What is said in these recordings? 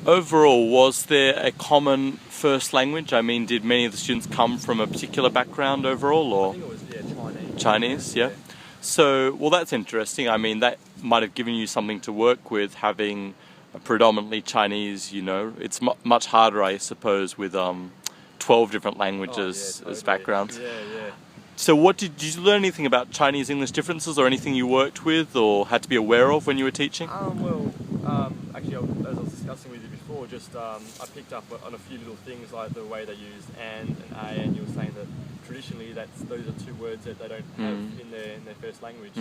Overall, was there a common first language? I mean, did many of the students come from a particular background overall, I or think it was, yeah, Chinese. Chinese? Yeah. So, well, that's interesting. I mean, that might have given you something to work with, having a predominantly Chinese. It's much harder, I suppose, with 12 different Oh, yeah, languages as totally. backgrounds. Yeah. So, did you learn anything about Chinese English differences, or anything you worked with, or had to be aware of when you were teaching? Actually, as I was discussing with you before, just I picked up on a few little things like the way they used and a, and you were saying that traditionally those are two words that they don't have in their first language.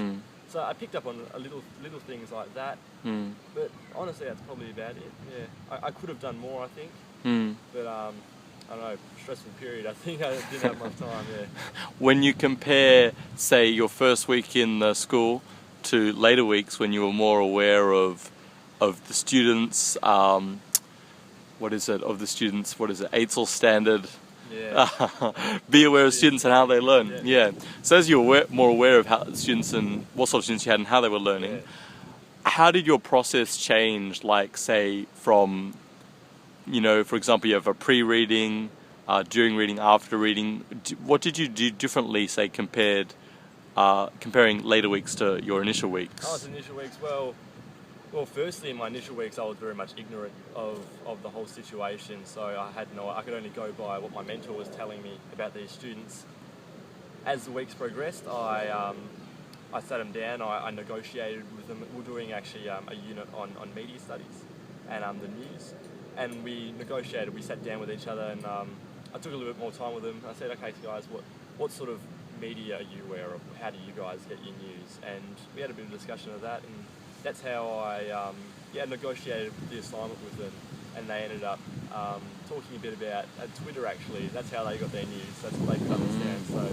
So I picked up on a little things like that. But honestly, that's probably about it. Yeah, I could have done more, I think. But I don't know, stressful period. I think I didn't have much time. Yeah. When you compare, say, your first week in the school to later weeks when you were more aware of the students, what is it? AITSL standard. Yeah. Be aware of students and how they learn. Yeah. So as you were more aware of how students and what sort of students you had and how they were learning, how did your process change? Like, say, from, for example, you have a pre-reading, during reading, after reading. What did you do differently, say, comparing later weeks to your initial weeks? Oh, it's initial weeks. Well, firstly, in my initial weeks, I was very much ignorant of the whole situation. So I could only go by what my mentor was telling me about these students. As the weeks progressed, I sat them down. I negotiated with them. We're doing actually a unit on media studies and the news, and we negotiated. We sat down with each other, and I took a little bit more time with them. I said, "Okay, guys, what sort of media are you aware of? How do you guys get your news?" And we had a bit of discussion of that, and that's how I negotiated the assignment with them, and they ended up talking a bit about Twitter. Actually, that's how they got their news. That's what they could understand. So